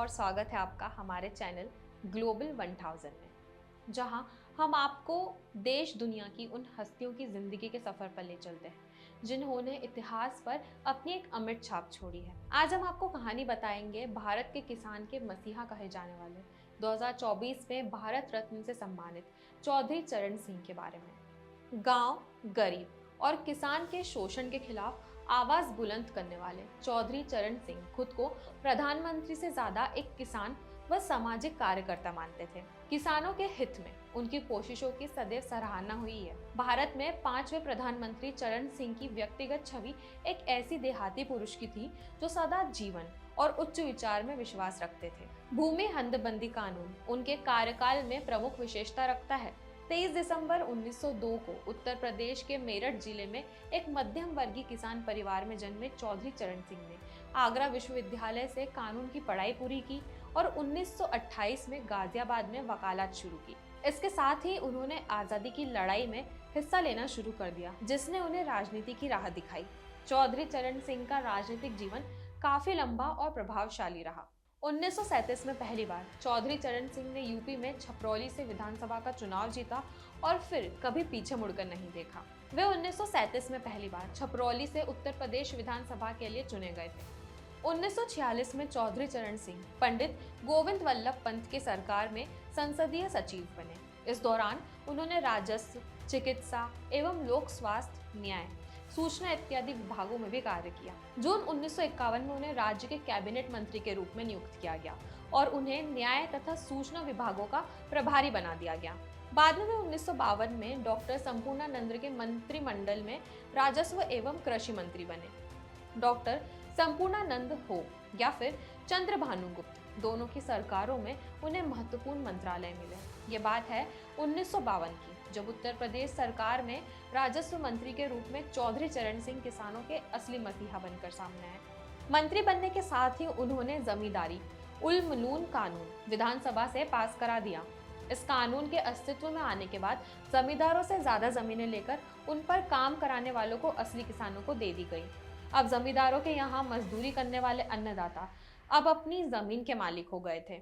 और स्वागत है आपका हमारे चैनल ग्लोबल 1000 में, जहां हम आपको देश दुनिया की उन हस्तियों की जिंदगी के सफर पर ले चलते हैं जिन्होंने इतिहास पर अपनी एक अमिट छाप छोड़ी है। आज हम आपको कहानी बताएंगे भारत के किसान के मसीहा कहे जाने वाले 2024 में भारत रत्न से सम्मानित चौधरी चरण सिंह के बारे में। गांव, गरीब और किसान के शोषण के खिलाफ आवाज बुलंद करने वाले चौधरी चरण सिंह खुद को प्रधानमंत्री से ज्यादा एक किसान व सामाजिक कार्यकर्ता मानते थे। किसानों के हित में उनकी कोशिशों की सदैव सराहना हुई है। भारत में 5वें प्रधानमंत्री चरण सिंह की व्यक्तिगत छवि एक ऐसी देहाती पुरुष की थी जो सदा जीवन और उच्च विचार में विश्वास रखते थे। भूमि हदबंदी कानून उनके कार्यकाल में प्रमुख विशेषता रखता है। 23 दिसंबर 1902 को उत्तर प्रदेश के मेरठ जिले में एक मध्यम वर्गीय किसान परिवार में जन्मे चौधरी चरण सिंह ने आगरा विश्वविद्यालय से कानून की पढ़ाई पूरी की और 1928 में गाजियाबाद में वकालत शुरू की। इसके साथ ही उन्होंने आजादी की लड़ाई में हिस्सा लेना शुरू कर दिया, जिसने उन्हें राजनीति की राह दिखाई। चौधरी चरण सिंह का राजनीतिक जीवन काफी लंबा और प्रभावशाली रहा। 1937 में पहली बार चौधरी चरण सिंह ने यूपी में छपरौली से विधानसभा का चुनाव जीता और फिर कभी पीछे मुड़कर नहीं देखा। वे 1937 में पहली बार छपरौली से उत्तर प्रदेश विधानसभा के लिए चुने गए थे। 1946 में चौधरी चरण सिंह पंडित गोविंद वल्लभ पंत की सरकार में संसदीय सचिव बने। इस दौरान उन्होंने राजस्व, चिकित्सा एवं लोक स्वास्थ्य, न्याय, सूचना इत्यादि विभागों में भी कार्य किया। जून 1951 में उन्हें राज्य के कैबिनेट मंत्री के रूप में नियुक्त किया गया और उन्हें न्याय तथा सूचना विभागों का प्रभारी बना दिया गया। बाद में वे 1952 में डॉक्टर संपूर्णानंद के मंत्रिमंडल में राजस्व एवं कृषि मंत्री बने। डॉक्टर संपूर्णानंद हो या फिर चंद्र भानुगुप्त, दोनों की सरकारों में उन्हें महत्वपूर्ण मंत्रालय मिले। ये बात है 1952 की, जब उत्तर प्रदेश सरकार में राजस्व मंत्री के रूप में चौधरी चरण सिंह किसानों के असली मसीहा बनकर सामने आए। मंत्री बनने के साथ ही उन्होंने जमींदारी उल मलून कानून विधानसभा से पास करा दिया। इस कानून के अस्तित्व में आने के बाद जमींदारों से ज्यादा जमीनें लेकर उन पर काम कराने वालों को असली किसानों को दे दी गई। अब जमींदारों के यहाँ मजदूरी करने वाले अन्नदाता अब अपनी जमीन के मालिक हो गए थे।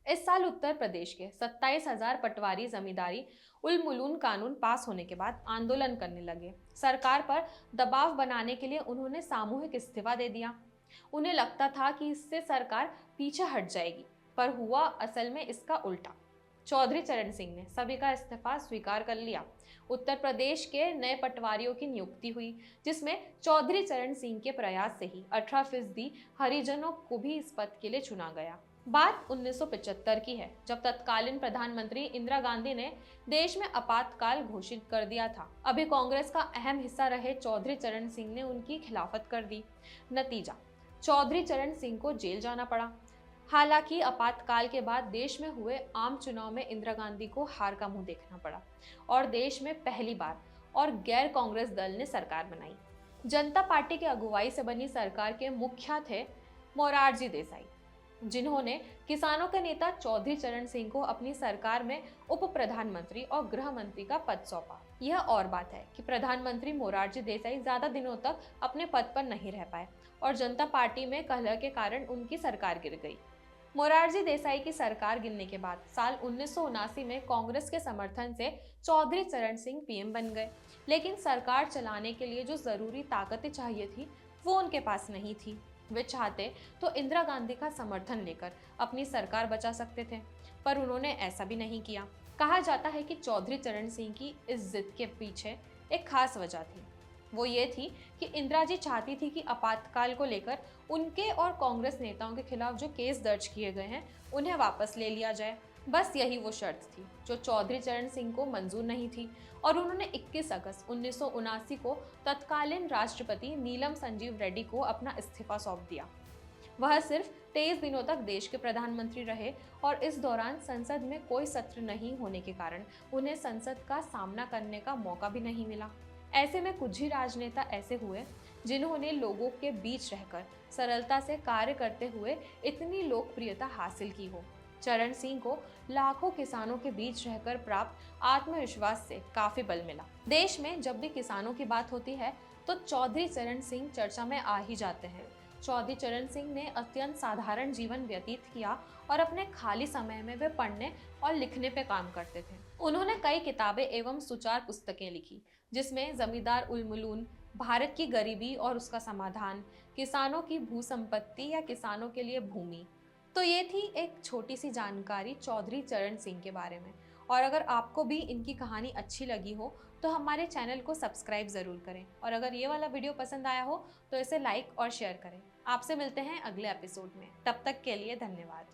इस साल उत्तर प्रदेश के 27,000 पटवारी जमींदारी उल मुलून कानून पास होने के बाद आंदोलन करने लगे। सरकार पर दबाव बनाने के लिए उन्होंने सामूहिक इस्तीफा दे दिया। उन्हें लगता था कि इससे सरकार पीछे हट जाएगी, पर हुआ असल में इसका उल्टा। चौधरी चरण सिंह ने सभी का इस्तीफा स्वीकार कर लिया। उत्तर प्रदेश के नए पटवारियों की नियुक्ति हुई, जिसमें चौधरी चरण सिंह के प्रयास से ही 18% हरिजनों को भी इस पद के लिए चुना गया। बात 1975 की है, जब तत्कालीन प्रधानमंत्री इंदिरा गांधी ने देश में आपातकाल घोषित कर दिया था। अभी कांग्रेस का अहम हिस्सा रहे चौधरी चरण सिंह ने उनकी खिलाफत कर दी। नतीजा, चौधरी चरण सिंह को जेल जाना पड़ा। हालांकि आपातकाल के बाद देश में हुए आम चुनाव में इंदिरा गांधी को हार का मुंह देखना पड़ा और देश में पहली बार और गैर कांग्रेस दल ने सरकार बनाई। जनता पार्टी की अगुवाई से बनी सरकार के मुखिया थे मोरारजी देसाई, जिन्होंने किसानों के नेता चौधरी चरण सिंह को अपनी सरकार में उप प्रधानमंत्री और गृह मंत्री का पद सौंपा। यह और बात है कि प्रधानमंत्री मोरारजी देसाई ज्यादा दिनों तक अपने पद पर नहीं रह पाए और जनता पार्टी में कलह के कारण उनकी सरकार गिर गई। मोरारजी देसाई की सरकार गिरने के बाद साल 1979 में कांग्रेस के समर्थन से चौधरी चरण सिंह पीएम बन गए, लेकिन सरकार चलाने के लिए जो जरूरी ताकतें चाहिए थी वो उनके पास नहीं थी। वे चाहते तो इंदिरा गांधी का समर्थन लेकर अपनी सरकार बचा सकते थे, पर उन्होंने ऐसा भी नहीं किया। कहा जाता है कि चौधरी चरण सिंह की इस जिद के पीछे एक खास वजह थी। वो ये थी कि इंदिरा जी चाहती थी कि आपातकाल को लेकर उनके और कांग्रेस नेताओं के खिलाफ जो केस दर्ज किए गए हैं उन्हें वापस ले लिया जाए। बस यही वो शर्त थी जो चौधरी चरण सिंह को मंजूर नहीं थी और उन्होंने 21 अगस्त 1979 को तत्कालीन राष्ट्रपति नीलम संजीव रेड्डी को अपना इस्तीफा सौंप दिया। वह सिर्फ 23 दिनों तक देश के प्रधानमंत्री रहे और इस दौरान संसद में कोई सत्र नहीं होने के कारण उन्हें संसद का सामना करने का मौका भी नहीं मिला। ऐसे में कुछ ही राजनेता ऐसे हुए जिन्होंने लोगों के बीच रहकर सरलता से कार्य करते हुए इतनी लोकप्रियता हासिल की हो। चरण सिंह को लाखों किसानों के बीच रहकर प्राप्त आत्मविश्वास से काफी बल मिला। देश में जब भी किसानों की बात होती है तो चौधरी चरण सिंह चर्चा में आ ही जाते हैं। चौधरी चरण सिंह ने अत्यंत साधारण जीवन व्यतीत किया और अपने खाली समय में वे पढ़ने और लिखने पे काम करते थे। उन्होंने कई किताबें एवं सुचार पुस्तकें लिखी, जिसमें जमींदार उलमुलून, भारत की गरीबी और उसका समाधान, किसानों की भूसंपत्ति या किसानों के लिए भूमि। तो ये थी एक छोटी सी जानकारी चौधरी चरण सिंह के बारे में। और अगर आपको भी इनकी कहानी अच्छी लगी हो तो हमारे चैनल को सब्सक्राइब ज़रूर करें, और अगर ये वाला वीडियो पसंद आया हो तो इसे लाइक और शेयर करें। आपसे मिलते हैं अगले एपिसोड में, तब तक के लिए धन्यवाद।